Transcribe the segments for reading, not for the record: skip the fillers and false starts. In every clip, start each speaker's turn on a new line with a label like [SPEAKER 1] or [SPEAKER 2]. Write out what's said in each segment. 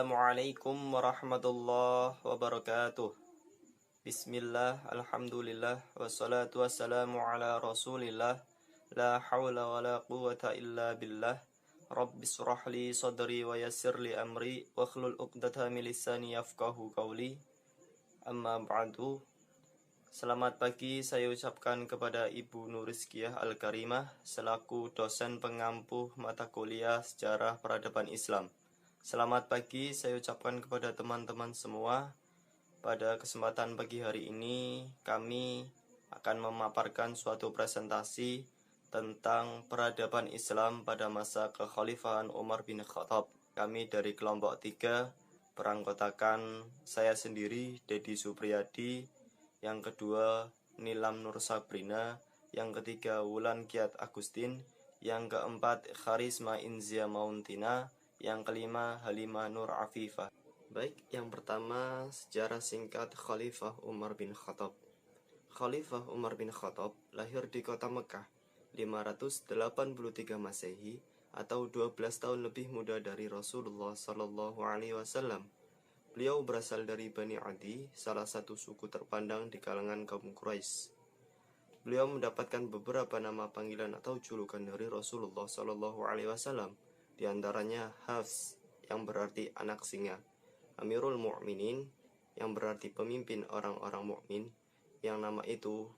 [SPEAKER 1] Assalamualaikum warahmatullahi wabarakatuh. Bismillah, alhamdulillah, wassalatu wassalamu ala rasulillah. La hawla wa la quwata illa billah. Rabbis surahli sadri wa yassir li amri wa khlul uqdata min lisani yafqahu qawli. Amma ba'du. Selamat pagi saya ucapkan kepada Ibu Nurizkiyah Al-Karimah selaku dosen pengampu mata kuliah Sejarah Peradaban Islam. Selamat pagi saya ucapkan kepada teman-teman semua. Pada kesempatan pagi hari ini kami akan memaparkan suatu presentasi tentang peradaban Islam pada masa kekhalifahan Umar bin Khattab. Kami dari kelompok 3 beranggotakan saya sendiri, Dedi Supriyadi, yang kedua Nilam Nur Sabrina, yang ketiga Wulan Kiat Agustin, yang keempat Kharisma Inzia Mauntina, yang kelima Halimah Nur Afifah. Baik, yang pertama sejarah singkat Khalifah Umar bin Khattab. Khalifah Umar bin Khattab lahir di kota Mekah 583 Masehi atau 12 tahun lebih muda dari Rasulullah SAW. Beliau berasal dari Bani Adi, salah satu suku terpandang di kalangan kaum Quraisy. Beliau mendapatkan beberapa nama panggilan atau julukan dari Rasulullah SAW, di antaranya Hafs, yang berarti anak singa, Amirul Mu'minin, yang berarti pemimpin orang-orang mukmin, yang nama itu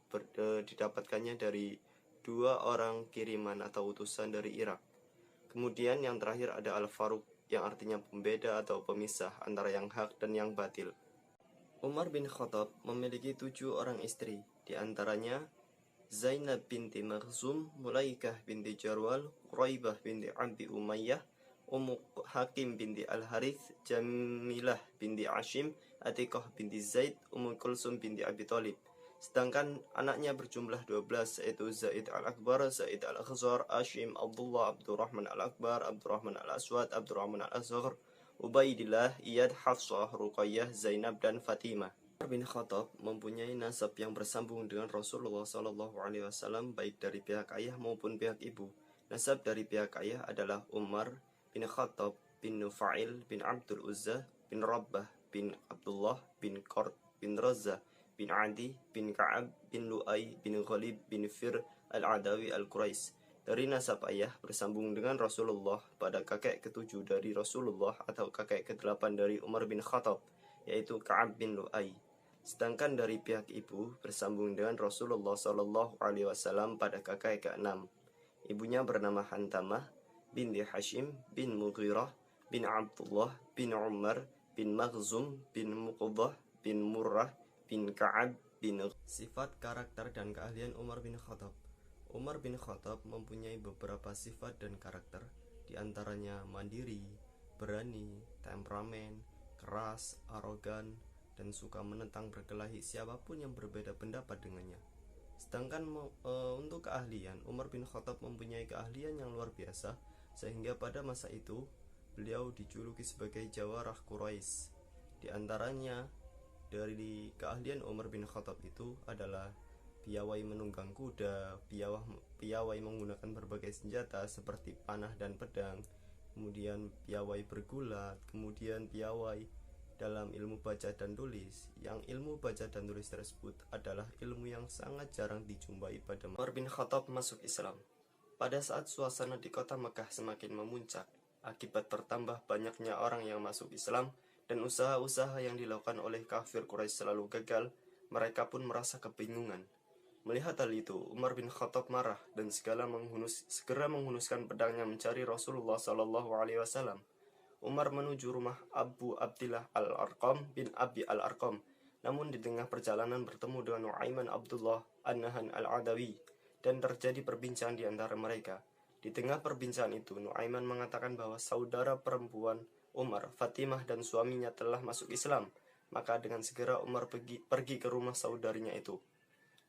[SPEAKER 1] didapatkannya dari 2 orang kiriman atau utusan dari Irak. Kemudian yang terakhir ada Al-Faruq, yang artinya pembeda atau pemisah antara yang hak dan yang batil. Umar bin Khattab memiliki 7 orang istri, di antaranya Zainab binti Makhzum, Mulaikah binti Jarwal, Quraibah binti Abi Umayyah, Ummu Hakim binti Al-Harith, Jamilah binti Ashim, Atiqah binti Zaid, Ummu Kulsum binti Abi Thalib. Sedangkan anaknya berjumlah 12, yaitu Zaid Al-Akbar, Zaid Al-Akhzar, Ashim, Abdullah, Abdurrahman Al-Akbar, Abdurrahman Al-Aswad, Abdurrahman Al-Asghar, Ubaidillah, Iyad, Hafsah, Ruqayyah, Zainab, dan Fatimah. Umar bin Khattab mempunyai nasab yang bersambung dengan Rasulullah SAW, baik dari pihak ayah maupun pihak ibu. Nasab dari pihak ayah adalah Umar bin Khattab bin Nufail bin Abdul Uzza bin Rabbah bin Abdullah bin Qurt bin Razah bin Adi bin Ka'ab bin Lu'ay bin Ghalib bin Fir al-Adawi al-Quraisy. Dari nasab ayah bersambung dengan Rasulullah pada kakek ke-7 dari Rasulullah atau kakek ke-8 dari Umar bin Khattab, yaitu Ka'ab bin Lu'ay. Sedangkan dari pihak ibu bersambung dengan Rasulullah SAW pada kakek ke-6. Ibunya bernama Hantamah binti Hashim bin Mughirah bin Abdullah bin Umar bin Makhzum bin Muqaddah bin Murrah bin Ka'ab bin. Sifat, karakter, dan keahlian Umar bin Khattab. Umar bin Khattab mempunyai beberapa sifat dan karakter, diantaranya mandiri, berani, temperamen, keras, arogan, dan suka menentang berkelahi siapapun yang berbeda pendapat dengannya. Sedangkan untuk keahlian, Umar bin Khattab mempunyai keahlian yang luar biasa, sehingga pada masa itu beliau dijuluki sebagai Jawarah Quraisy. Di antaranya dari keahlian Umar bin Khattab itu adalah piawai menunggang kuda, piawai menggunakan berbagai senjata seperti panah dan pedang, kemudian piawai bergulat, kemudian piawai dalam ilmu baca dan tulis. Yang ilmu baca dan tulis tersebut adalah ilmu yang sangat jarang dijumpai pada Umar bin Khattab masuk Islam. Pada saat suasana di kota Mekah semakin memuncak akibat bertambah banyaknya orang yang masuk Islam dan usaha-usaha yang dilakukan oleh kafir Quraisy selalu gagal, mereka pun merasa kebingungan. Melihat hal itu, Umar bin Khattab marah dan segera menghunuskan pedangnya mencari Rasulullah SAW. Umar menuju rumah Abu Abdillah Al-Arqam bin Abi Al-Arqam. Namun di tengah perjalanan bertemu dengan Nu'aiman Abdullah An-Nahan Al-Adawi dan terjadi perbincangan di antara mereka. Di tengah perbincangan itu, Nu'aiman mengatakan bahwa saudara perempuan Umar, Fatimah, dan suaminya telah masuk Islam. Maka dengan segera Umar pergi ke rumah saudarinya itu.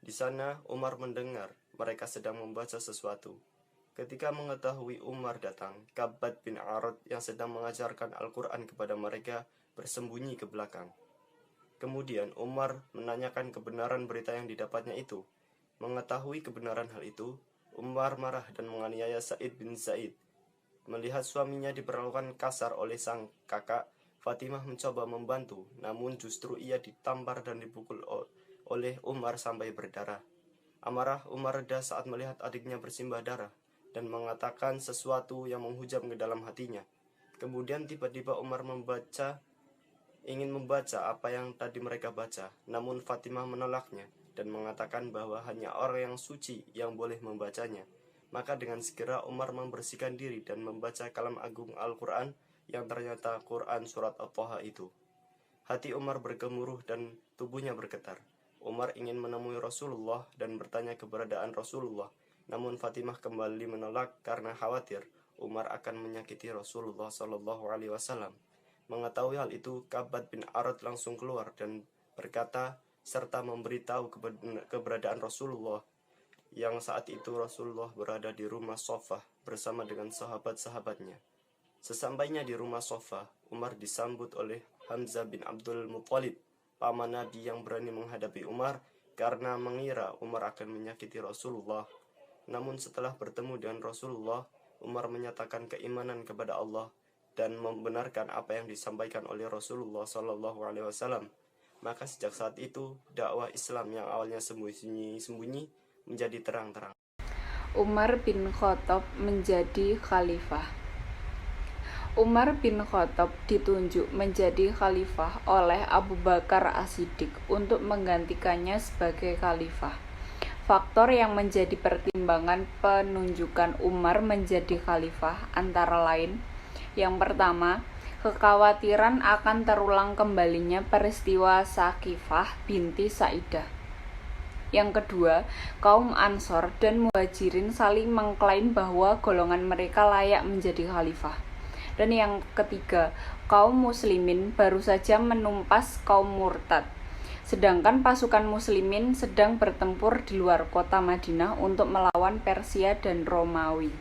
[SPEAKER 1] Di sana Umar mendengar mereka sedang membaca sesuatu. Ketika mengetahui Umar datang, Kabbad bin Arad yang sedang mengajarkan Al-Quran kepada mereka bersembunyi ke belakang. Kemudian Umar menanyakan kebenaran berita yang didapatnya itu. Mengetahui kebenaran hal itu, Umar marah dan menganiaya Sa'id bin Zaid. Melihat suaminya diperlakukan kasar oleh sang kakak, Fatimah mencoba membantu, namun justru ia ditampar dan dipukul oleh Umar sampai berdarah. Amarah Umar reda saat melihat adiknya bersimbah darah dan mengatakan sesuatu yang menghujam ke dalam hatinya. Kemudian tiba-tiba Umar ingin membaca apa yang tadi mereka baca, namun Fatimah menolaknya dan mengatakan bahwa hanya orang yang suci yang boleh membacanya. Maka dengan segera Umar membersihkan diri dan membaca kalam agung Al-Quran yang ternyata Quran surat At-Taha itu. Hati Umar bergemuruh dan tubuhnya bergetar. Umar ingin menemui Rasulullah dan bertanya keberadaan Rasulullah, namun Fatimah kembali menolak karena khawatir Umar akan menyakiti Rasulullah SAW. Mengetahui hal itu, Kabad bin Arad langsung keluar dan berkata serta memberitahu keberadaan Rasulullah, yang saat itu Rasulullah berada di rumah Sofah bersama dengan sahabat-sahabatnya. Sesampainya di rumah Sofah, Umar disambut oleh Hamzah bin Abdul Muttalib, paman Nabi yang berani menghadapi Umar karena mengira Umar akan menyakiti Rasulullah. Namun setelah bertemu dengan Rasulullah, Umar menyatakan keimanan kepada Allah dan membenarkan apa yang disampaikan oleh Rasulullah SAW. Maka sejak saat itu, dakwah Islam yang awalnya sembunyi-sembunyi menjadi terang-terang.
[SPEAKER 2] Umar bin Khattab menjadi khalifah. Umar bin Khattab ditunjuk menjadi khalifah oleh Abu Bakar As-Siddiq untuk menggantikannya sebagai khalifah. Faktor yang menjadi pertimbangan penunjukan Umar menjadi khalifah antara lain: yang pertama, kekhawatiran akan terulang kembalinya peristiwa Sakifah binti Sa'idah. Yang kedua, kaum Ansor dan Muhajirin saling mengklaim bahwa golongan mereka layak menjadi khalifah. Dan yang ketiga, kaum muslimin baru saja menumpas kaum murtad, sedangkan pasukan muslimin sedang bertempur di luar kota Madinah untuk melawan Persia dan Romawi.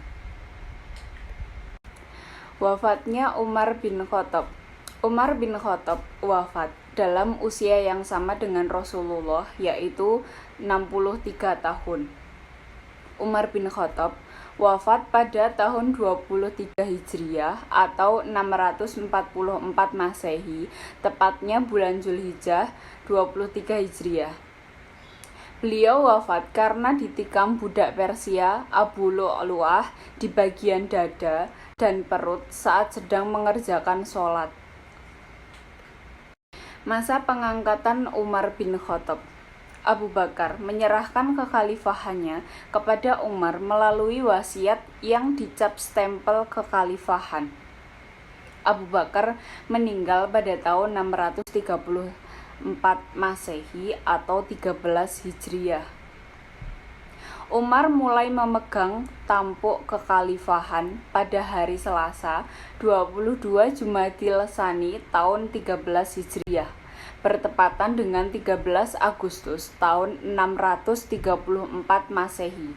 [SPEAKER 2] Wafatnya Umar bin Khattab. Umar bin Khattab wafat dalam usia yang sama dengan Rasulullah, yaitu 63 tahun. Umar bin Khattab wafat pada tahun 23 Hijriah atau 644 Masehi, tepatnya bulan Zulhijjah 23 Hijriah. Beliau wafat karena ditikam budak Persia Abu Lu'lu'ah di bagian dada dan perut saat sedang mengerjakan sholat. Masa pengangkatan Umar bin Khattab. Abu Bakar menyerahkan kekhalifahannya kepada Umar melalui wasiat yang dicap stempel kekhalifahan. Abu Bakar meninggal pada tahun 634 Masehi atau 13 Hijriah. Umar mulai memegang tampuk kekhalifahan pada hari Selasa 22 Jumadil Tsani tahun 13 Hijriah, bertepatan dengan 13 Agustus tahun 634 Masehi.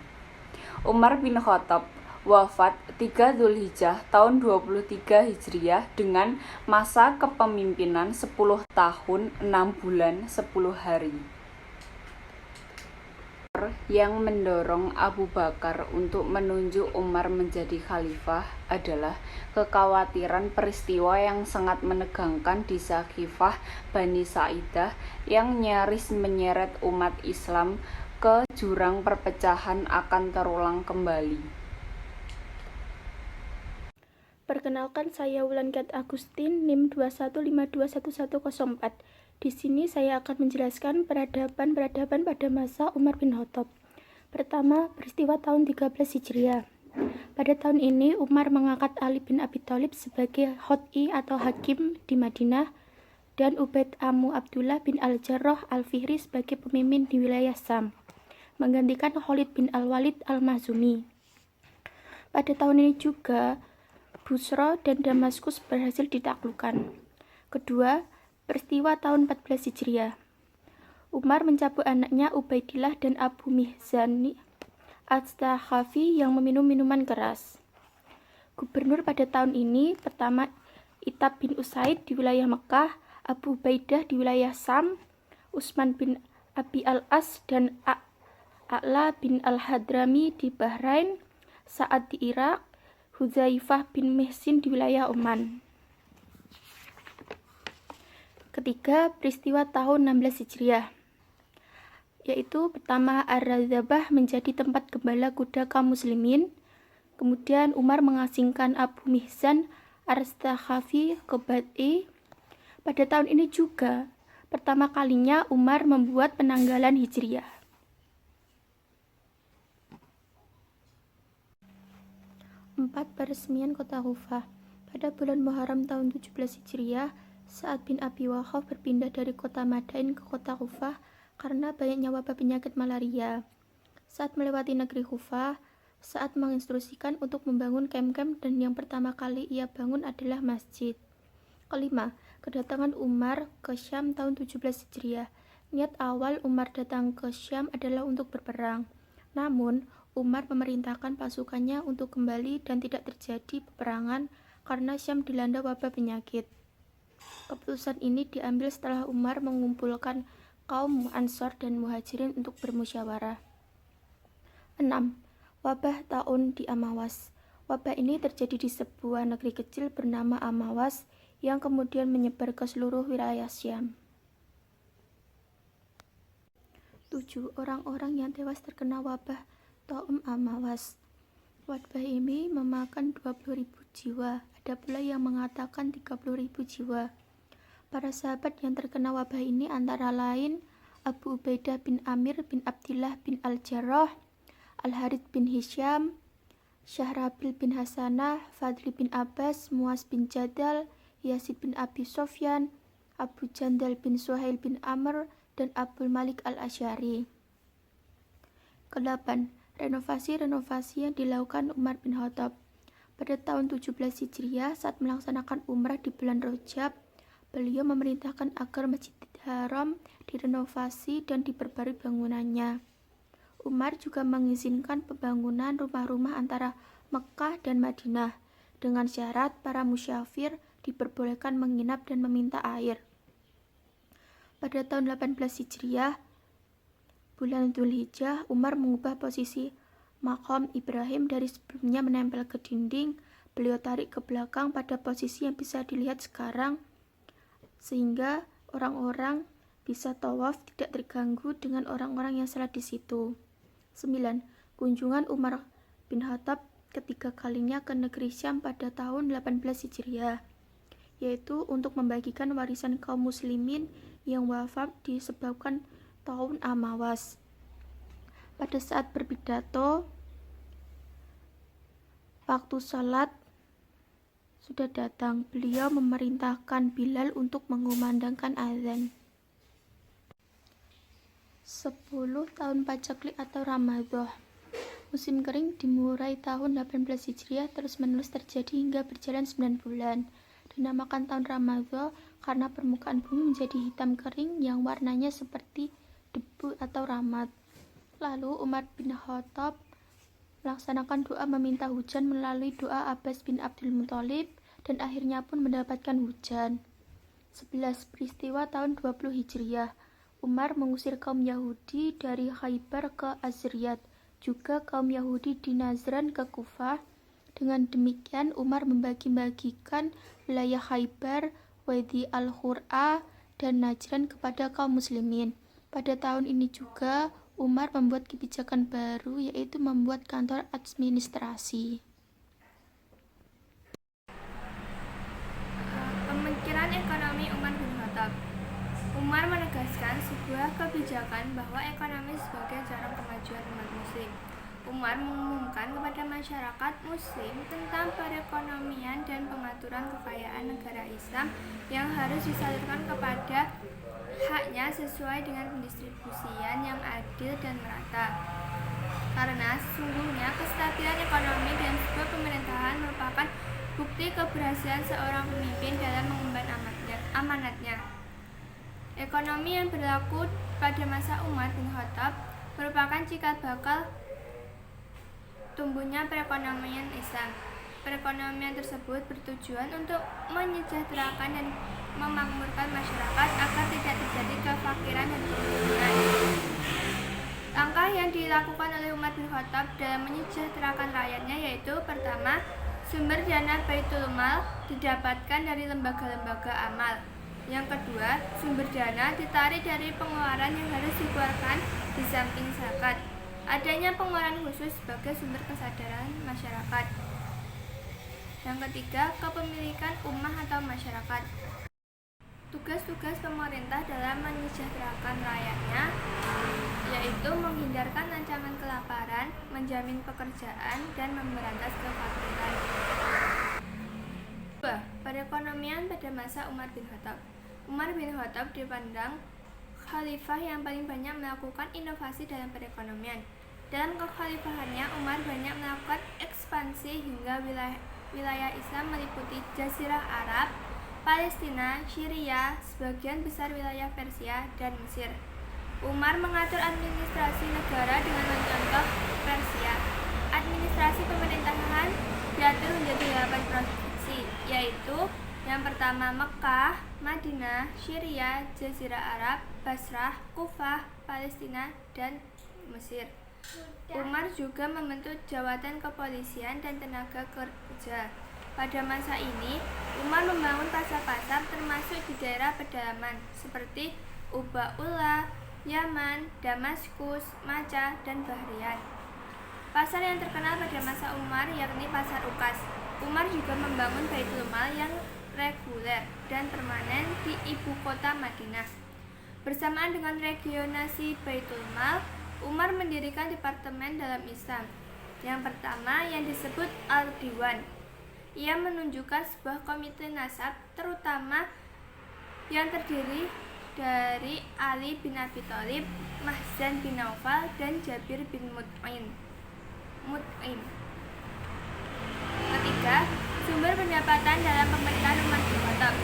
[SPEAKER 2] Umar bin Khattab wafat 3 Zulhijjah tahun 23 Hijriah dengan masa kepemimpinan 10 tahun 6 bulan 10 hari. Yang mendorong Abu Bakar untuk menunjuk Umar menjadi khalifah adalah kekhawatiran peristiwa yang sangat menegangkan di Sakifah Bani Sa'idah yang nyaris menyeret umat Islam ke jurang perpecahan akan terulang kembali.
[SPEAKER 3] Perkenalkan, saya Wulandgat Agustin, NIM 215211104. Di sini saya akan menjelaskan peradaban pada masa Umar bin Khattab. Pertama, peristiwa tahun 13 Hijriah. Pada tahun ini, Umar mengangkat Ali bin Abi Thalib sebagai Khot'i atau hakim di Madinah dan Ubaid Amu Abdullah bin Al-Jarrah Al-Fihri sebagai pemimpin di wilayah Sam, menggantikan Khalid bin Al-Walid Al-Mahzumi. Pada tahun ini juga, Busra dan Damaskus berhasil ditaklukkan. Kedua, peristiwa tahun 14 Hijriah. Umar mencabut anaknya Ubaidillah dan Abu Mihzan Al-Stakhafi yang meminum minuman keras. Gubernur pada tahun ini pertama Itab bin Usaid di wilayah Mekah, Abu Ubaidah di wilayah Sam, Utsman bin Abi Al-As dan A'la bin Al-Hadrami di Bahrain, Sa'ad di Irak, Hudzaifah bin Mihsin di wilayah Oman. ketiga, peristiwa tahun 16 Hijriah, yaitu pertama Ar-Razabah menjadi tempat gembala kuda kaum muslimin. Kemudian Umar mengasingkan Abu Mihzan Ar-Stakhafi ke Bad'i. Pada tahun ini juga pertama kalinya Umar membuat penanggalan Hijriah. 4. Peresmian kota Kufah. Pada bulan Muharram tahun 17 Hijriah, Sa'ad bin Abi Waqqas berpindah dari kota Madain ke kota Kufah karena banyaknya wabah penyakit malaria. Saat melewati negeri Kufah, Sa'ad menginstruksikan untuk membangun kem-kem dan yang pertama kali ia bangun adalah masjid. Kelima, kedatangan Umar ke Syam tahun 17 Hijriah. Niat awal Umar datang ke Syam adalah untuk berperang. Namun, Umar memerintahkan pasukannya untuk kembali dan tidak terjadi peperangan karena Syam dilanda wabah penyakit. Keputusan ini diambil setelah Umar mengumpulkan kaum Ansor dan Muhajirin untuk bermusyawarah. 6. Wabah taun di Amawas. Wabah ini terjadi di sebuah negeri kecil bernama Amawas yang kemudian menyebar ke seluruh wilayah Syam. 7. Orang-orang yang tewas terkena wabah taun Amawas. Wabah ini memakan 20.000 jiwa. Ada pula yang mengatakan 30.000 jiwa. Para sahabat yang terkena wabah ini antara lain Abu Ubaidah bin Amir bin Abdillah bin Al-Jarrah, Al-Harith bin Hisham, Syahrabil bin Hasanah, Fadli bin Abbas, Muaz bin Jadal, Yazid bin Abi Sofyan, Abu Jandal bin Suhail bin Amr, dan Abdul Malik Al-Asy'ari. 8. Renovasi-renovasi yang dilakukan Umar bin Khattab. Pada tahun 17 Hijriah, saat melaksanakan umrah di bulan Rajab, beliau memerintahkan agar Masjidil Haram direnovasi dan diperbarui bangunannya. Umar juga mengizinkan pembangunan rumah-rumah antara Mekah dan Madinah, dengan syarat para musyafir diperbolehkan menginap dan meminta air. Pada tahun 18 Hijriah, bulan Dzulhijjah, Umar mengubah posisi Maqam Ibrahim dari sebelumnya menempel ke dinding, beliau tarik ke belakang pada posisi yang bisa dilihat sekarang, sehingga orang-orang bisa tawaf tidak terganggu dengan orang-orang yang salat di situ. 9. Kunjungan Umar bin Khattab ketiga kalinya ke negeri Syam pada tahun 18 Hijriah, yaitu untuk membagikan warisan kaum muslimin yang wafat disebabkan tahun Amawas. Pada saat berpidato, waktu salat sudah datang. Beliau memerintahkan Bilal untuk mengumandangkan azan. 10 tahun paceklik atau Ramadah. Musim kering dimulai tahun 18 Hijriah terus-menerus terjadi hingga berjalan 9 bulan. Dinamakan tahun Ramadah karena permukaan bumi menjadi hitam kering yang warnanya seperti debu atau ramat. Lalu Umar bin Khattab melaksanakan doa meminta hujan melalui doa Abbas bin Abdul Muthalib dan akhirnya pun mendapatkan hujan. 11. Peristiwa tahun 20 Hijriah. Umar mengusir kaum Yahudi dari Khaybar ke Azriyat, juga kaum Yahudi di Najran ke Kufah. Dengan demikian Umar membagi-bagikan wilayah Khaybar, Wadi Al-Qur'a, dan Najran kepada kaum muslimin. Pada tahun ini juga Umar membuat kebijakan baru, yaitu membuat kantor administrasi.
[SPEAKER 4] Pemikiran ekonomi Umar bin Khattab. Umar menegaskan sebuah kebijakan bahwa ekonomi sebagai jalan kemajuan umat muslim. Umar mengumumkan kepada masyarakat muslim tentang perekonomian dan pengaturan kekayaan negara Islam yang harus disalurkan kepada haknya sesuai dengan pendistribusian yang adil dan merata. Karena sesungguhnya kestabilan ekonomi dan sebuah pemerintahan merupakan bukti keberhasilan seorang pemimpin dalam mengemban amanatnya. Ekonomi yang berlaku pada masa Umar bin Khattab merupakan cikal bakal tumbuhnya perekonomian Islam. Perekonomian tersebut bertujuan untuk menyejahterakan dan memakmurkan masyarakat agar tidak terjadi kefakiran dan kemiskinan. Langkah yang dilakukan oleh Umar bin Khattab dalam menyejahterakan rakyatnya yaitu pertama, sumber dana Baitul Mal didapatkan dari lembaga-lembaga amal. Yang kedua, sumber dana ditarik dari pengeluaran yang harus dikeluarkan di samping zakat. Adanya pengeluaran khusus sebagai sumber kesadaran masyarakat. Yang ketiga, kepemilikan ummah atau masyarakat. Tugas-tugas pemerintah dalam menyejahterakan rakyatnya yaitu menghindarkan ancaman kelaparan, menjamin pekerjaan, dan memberantas kefakiran. 2. Perekonomian pada masa Umar bin Khattab. Umar bin Khattab dipandang khalifah yang paling banyak melakukan inovasi dalam perekonomian. Dalam kekhalifahannya, Umar banyak melakukan ekspansi hingga wilayah Islam meliputi Jazirah Arab, Palestina, Syria, sebagian besar wilayah Persia, dan Mesir. Umar mengatur administrasi negara dengan mencontoh Persia. Administrasi pemerintahan diatur menjadi 8 provinsi, yaitu yang pertama Mekah, Madinah, Syria, Jazirah Arab, Basrah, Kufah, Palestina, dan Mesir. Umar juga membentuk jawatan kepolisian dan tenaga kerja. Pada masa ini, Umar membangun pasar-pasar termasuk di daerah pedalaman seperti Ubaullah, Yaman, Damaskus, Makkah, dan Bahrian. Pasar yang terkenal pada masa Umar yakni Pasar Ukas. Umar juga membangun Baitul Mal yang reguler dan permanen di ibu kota Madinah. Bersamaan dengan regionasi Baitul Mal, Umar mendirikan departemen dalam Islam. Yang pertama yang disebut Al-Diwan. Ia menunjukkan sebuah komite nasab terutama yang terdiri dari Ali bin Abi Thalib, Mahzan bin Naufal, dan Jabir bin Mut'im. Ketiga, sumber pendapatan dalam pemerintahan Umar bin Khattab.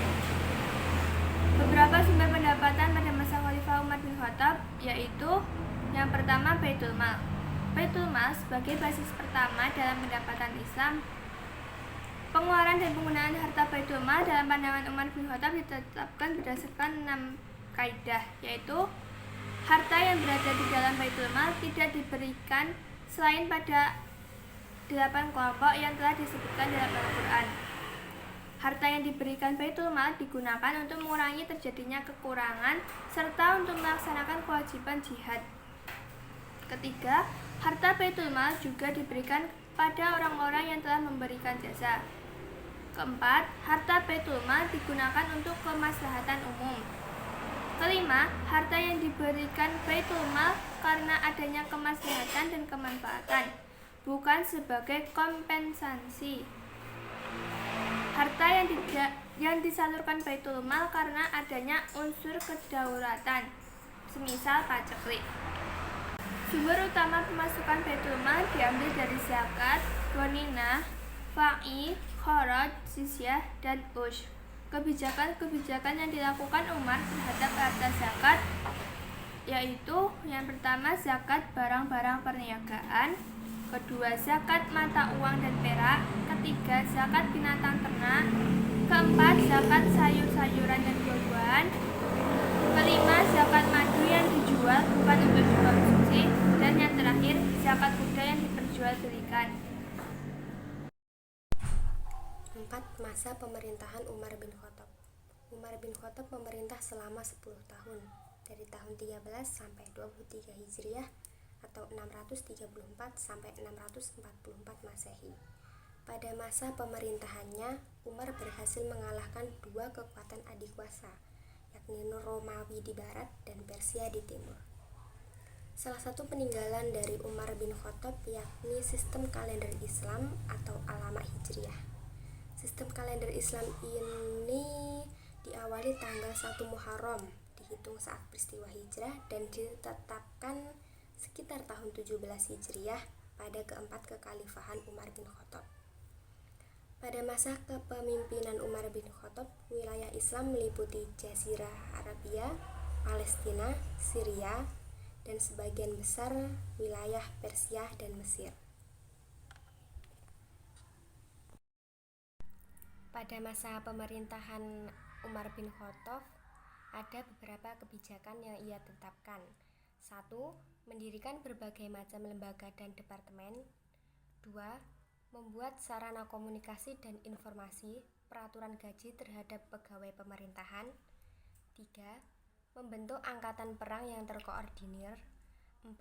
[SPEAKER 4] Beberapa sumber pendapatan pada masa Khalifah Umar bin Khattab yaitu yang pertama Baitul Mal. Baitul Mal sebagai basis pertama dalam pendapatan Islam. Pengeluaran dan penggunaan harta Baitul Mal dalam pandangan Umar bin Khattab ditetapkan berdasarkan 6 kaidah, yaitu harta yang berada di dalam Baitul Mal tidak diberikan selain pada 8 kelompok yang telah disebutkan dalam Al-Quran. Harta yang diberikan Baitul Mal digunakan untuk mengurangi terjadinya kekurangan serta untuk melaksanakan kewajiban jihad. Ketiga, harta Baitul Mal juga diberikan pada orang-orang yang telah memberikan jasa. Keempat, harta Baitul Mal digunakan untuk kemaslahatan umum. Kelima, harta yang diberikan Baitul Mal karena adanya kemaslahatan dan kemanfaatan, bukan sebagai kompensasi. Harta yang disalurkan Baitul Mal karena adanya unsur kedaulatan, semisal paceklik. Sumber utama pemasukan Baitul Mal diambil dari zakat, ghaninah, fa'i, kharaj, jizyah, dan ush. Kebijakan-kebijakan yang dilakukan Umar terhadap harta zakat yaitu yang pertama zakat barang-barang perniagaan, kedua zakat mata uang dan perak, ketiga zakat binatang ternak, keempat zakat sayur-sayuran dan buah-buahan, kelima zakat madu yang dijual bukan untuk dikonsumsi, dan yang terakhir zakat kuda yang diperjualbelikan.
[SPEAKER 5] 4. Masa pemerintahan Umar bin Khattab. Umar bin Khattab memerintah selama 10 tahun, dari tahun 13 sampai 23 Hijriah atau 634 sampai 644 Masehi. Pada masa pemerintahannya, Umar berhasil mengalahkan 2 kekuatan adikuasa, yakni Romawi di barat dan Persia di timur. Salah satu peninggalan dari Umar bin Khattab yakni sistem kalender Islam atau Alamak Hijriah. Sistem kalender Islam ini diawali tanggal 1 Muharram, dihitung saat peristiwa hijrah dan ditetapkan sekitar tahun 17 Hijriah pada keempat kekhalifahan Umar bin Khattab. Pada masa kepemimpinan Umar bin Khattab, wilayah Islam meliputi Jazirah Arabia, Palestina, Syria, dan sebagian besar wilayah Persia dan Mesir. Pada masa pemerintahan Umar bin Khattab, ada beberapa kebijakan yang ia tetapkan. 1. Mendirikan berbagai macam lembaga dan departemen. 2. Membuat sarana komunikasi dan informasi, peraturan gaji terhadap pegawai pemerintahan. 3. Membentuk angkatan perang yang terkoordinir. 4.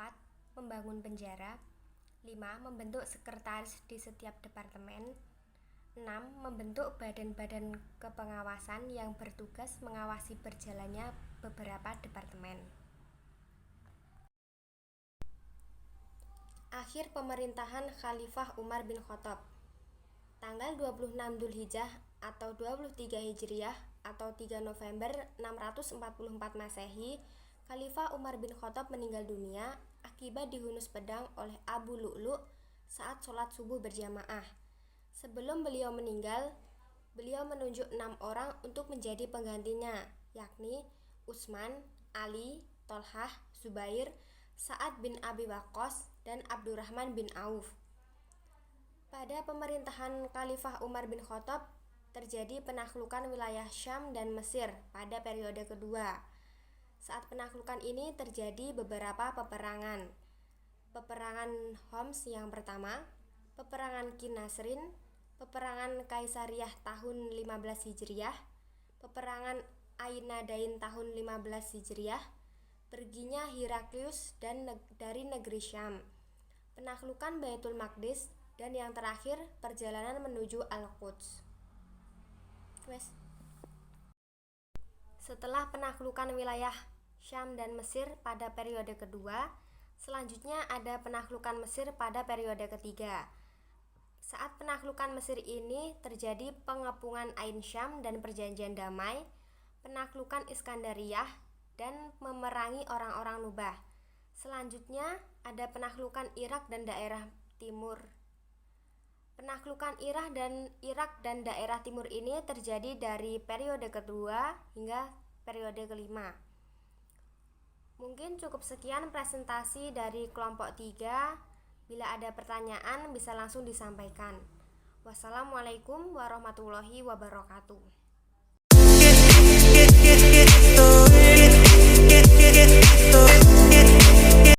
[SPEAKER 5] Membangun penjara. 5. Membentuk sekretaris di setiap departemen. 6. Membentuk badan-badan kepengawasan yang bertugas mengawasi berjalannya beberapa departemen. Akhir pemerintahan Khalifah Umar bin Khattab. Tanggal 26 Dzulhijjah atau 23 Hijriah atau 3 November 644 Masehi, Khalifah Umar bin Khattab meninggal dunia akibat dihunus pedang oleh Abu Lu'lu' saat sholat subuh berjamaah. Sebelum beliau meninggal, beliau menunjuk 6 orang untuk menjadi penggantinya, yakni Utsman, Ali, Tolhah, Zubair, Sa'ad bin Abi Waqqas, dan Abdurrahman bin Auf. Pada pemerintahan Khalifah Umar bin Khattab, terjadi penaklukan wilayah Syam dan Mesir pada periode kedua. Saat penaklukan ini terjadi beberapa peperangan. Peperangan Homs yang pertama, peperangan Kinasrin, peperangan Kaisariyah tahun 15 Hijriah, peperangan Ainadain tahun 15 Hijriah, perginya Heraklius dari negeri Syam, penaklukan Baitul Maqdis, dan yang terakhir perjalanan menuju Al-Quds. Setelah penaklukan wilayah Syam dan Mesir pada periode kedua, selanjutnya ada penaklukan Mesir pada periode ketiga. Saat penaklukan Mesir ini terjadi pengepungan Ain Syam dan perjanjian damai, penaklukan Iskandariyah, dan memerangi orang-orang Nubah. Selanjutnya ada penaklukan Irak dan daerah timur. Penaklukan Irak dan daerah timur ini terjadi dari periode kedua hingga periode kelima. Mungkin cukup sekian presentasi dari kelompok 3. Bila ada pertanyaan bisa langsung disampaikan. Wassalamualaikum warahmatullahi wabarakatuh.